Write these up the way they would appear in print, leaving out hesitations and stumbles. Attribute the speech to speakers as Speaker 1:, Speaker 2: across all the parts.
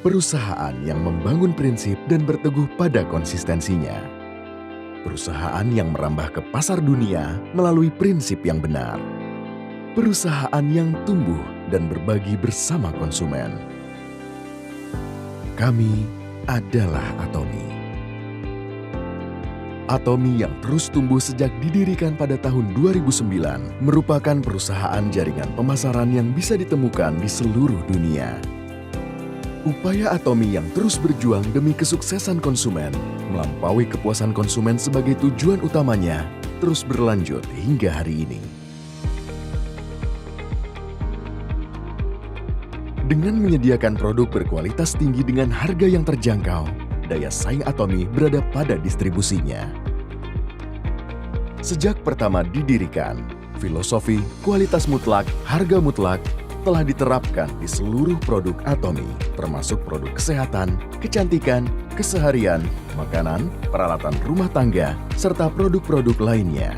Speaker 1: Perusahaan yang membangun prinsip dan berteguh pada konsistensinya. Perusahaan yang merambah ke pasar dunia melalui prinsip yang benar. Perusahaan yang tumbuh dan berbagi bersama konsumen. Kami adalah Atomy. Atomy yang terus tumbuh sejak didirikan pada tahun 2009 merupakan perusahaan jaringan pemasaran yang bisa ditemukan di seluruh dunia. Upaya Atomy yang terus berjuang demi kesuksesan konsumen, melampaui kepuasan konsumen sebagai tujuan utamanya, terus berlanjut hingga hari ini. Dengan menyediakan produk berkualitas tinggi dengan harga yang terjangkau, daya saing Atomy berada pada distribusinya. Sejak pertama didirikan, filosofi kualitas mutlak, harga mutlak telah diterapkan di seluruh produk Atomy, termasuk produk kesehatan, kecantikan, keseharian, makanan, peralatan rumah tangga, serta produk-produk lainnya.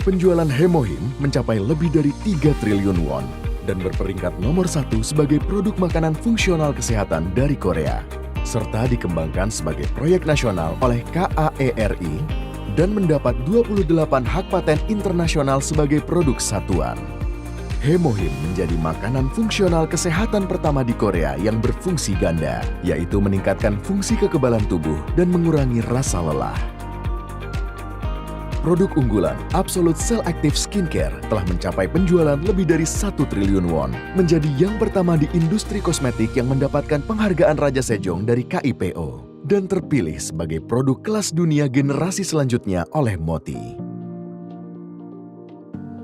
Speaker 1: Penjualan Hemohim mencapai lebih dari 3 triliun won dan berperingkat nomor 1 sebagai produk makanan fungsional kesehatan dari Korea, serta dikembangkan sebagai proyek nasional oleh KAERI dan mendapat 28 hak paten internasional sebagai produk satuan. Hemohim menjadi makanan fungsional kesehatan pertama di Korea yang berfungsi ganda, yaitu meningkatkan fungsi kekebalan tubuh dan mengurangi rasa lelah. Produk unggulan Absolute Cell Active Skincare telah mencapai penjualan lebih dari 1 triliun won, menjadi yang pertama di industri kosmetik yang mendapatkan penghargaan Raja Sejong dari KIPO, dan terpilih sebagai produk kelas dunia generasi selanjutnya oleh Moti.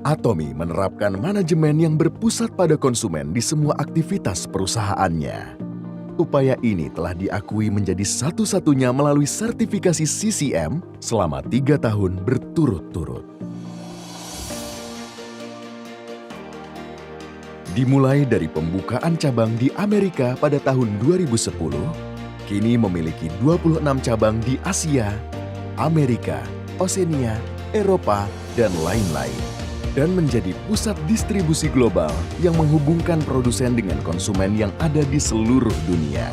Speaker 1: Atomy menerapkan manajemen yang berpusat pada konsumen di semua aktivitas perusahaannya. Upaya ini telah diakui menjadi satu-satunya melalui sertifikasi CCM selama 3 tahun berturut-turut. Dimulai dari pembukaan cabang di Amerika pada tahun 2010, kini memiliki 26 cabang di Asia, Amerika, Oseania, Eropa, dan lain-lain, dan menjadi pusat distribusi global yang menghubungkan produsen dengan konsumen yang ada di seluruh dunia.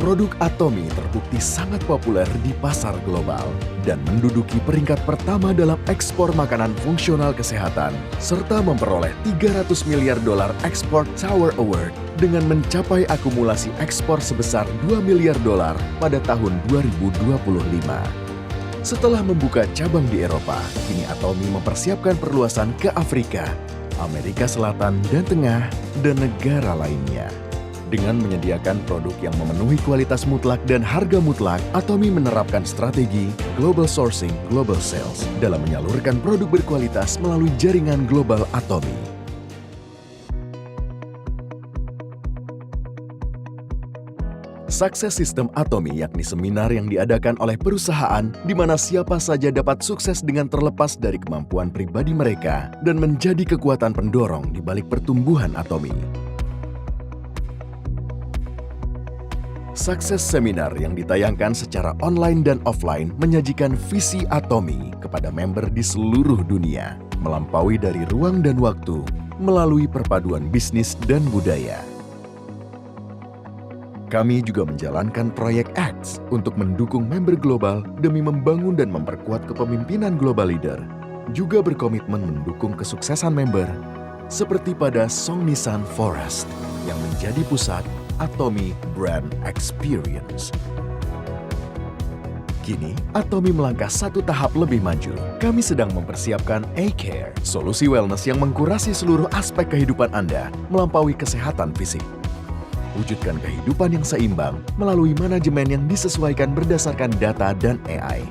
Speaker 1: Produk Atomy terbukti sangat populer di pasar global dan menduduki peringkat pertama dalam ekspor makanan fungsional kesehatan, serta memperoleh $300 miliar Export Tower Award dengan mencapai akumulasi ekspor sebesar $2 miliar pada tahun 2025. Setelah membuka cabang di Eropa, kini Atomy mempersiapkan perluasan ke Afrika, Amerika Selatan dan Tengah, dan negara lainnya. Dengan menyediakan produk yang memenuhi kualitas mutlak dan harga mutlak, Atomy menerapkan strategi Global Sourcing, Global Sales dalam menyalurkan produk berkualitas melalui jaringan global Atomy. Sukses System Atomy yakni seminar yang diadakan oleh perusahaan di mana siapa saja dapat sukses dengan terlepas dari kemampuan pribadi mereka dan menjadi kekuatan pendorong di balik pertumbuhan Atomy. Sukses Seminar yang ditayangkan secara online dan offline menyajikan visi Atomy kepada member di seluruh dunia, melampaui dari ruang dan waktu melalui perpaduan bisnis dan budaya. Kami juga menjalankan proyek X untuk mendukung member global demi membangun dan memperkuat kepemimpinan global leader, juga berkomitmen mendukung kesuksesan member, seperti pada Songnisan Forest yang menjadi pusat Atomy Brand Experience. Kini, Atomy melangkah satu tahap lebih maju. Kami sedang mempersiapkan A-Care, solusi wellness yang mengkurasi seluruh aspek kehidupan Anda melampaui kesehatan fisik. Wujudkan kehidupan yang seimbang melalui manajemen yang disesuaikan berdasarkan data dan AI.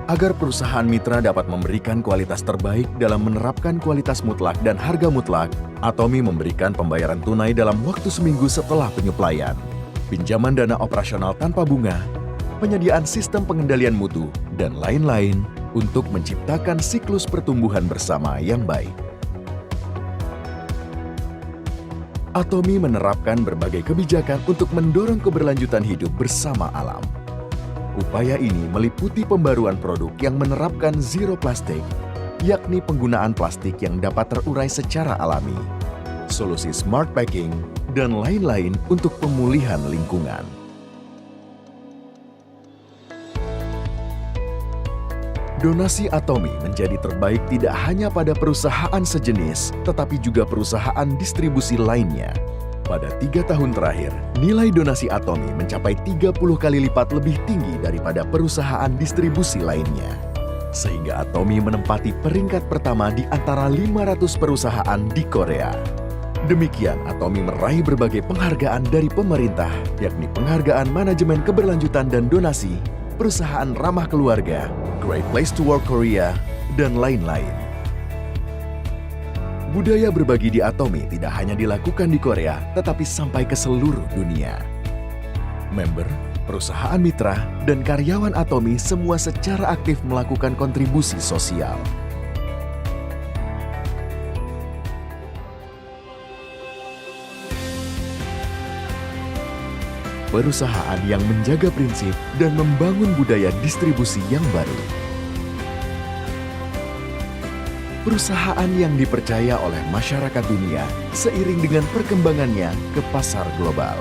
Speaker 1: Agar perusahaan mitra dapat memberikan kualitas terbaik dalam menerapkan kualitas mutlak dan harga mutlak, Atomy memberikan pembayaran tunai dalam waktu seminggu setelah penyuplaian, pinjaman dana operasional tanpa bunga, penyediaan sistem pengendalian mutu, dan lain-lain untuk menciptakan siklus pertumbuhan bersama yang baik. Atomy menerapkan berbagai kebijakan untuk mendorong keberlanjutan hidup bersama alam. Upaya ini meliputi pembaruan produk yang menerapkan zero plastik, yakni penggunaan plastik yang dapat terurai secara alami, solusi smart packing, dan lain-lain untuk pemulihan lingkungan. Donasi Atomy menjadi terbaik tidak hanya pada perusahaan sejenis, tetapi juga perusahaan distribusi lainnya. Pada 3 tahun terakhir, nilai donasi Atomy mencapai 30 kali lipat lebih tinggi daripada perusahaan distribusi lainnya. Sehingga Atomy menempati peringkat pertama di antara 500 perusahaan di Korea. Demikian Atomy meraih berbagai penghargaan dari pemerintah, yakni penghargaan manajemen keberlanjutan dan donasi, perusahaan ramah keluarga, Great Place to Work Korea, dan lain-lain. Budaya berbagi di Atomy tidak hanya dilakukan di Korea, tetapi sampai ke seluruh dunia. Member, perusahaan mitra, dan karyawan Atomy semua secara aktif melakukan kontribusi sosial. Perusahaan yang menjaga prinsip dan membangun budaya distribusi yang baru. Perusahaan yang dipercaya oleh masyarakat dunia seiring dengan perkembangannya ke pasar global.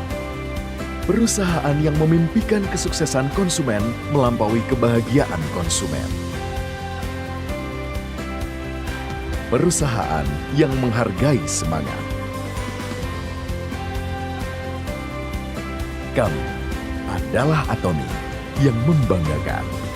Speaker 1: Perusahaan yang memimpikan kesuksesan konsumen melampaui kebahagiaan konsumen. Perusahaan yang menghargai semangat. Kami adalah Atomy yang membanggakan.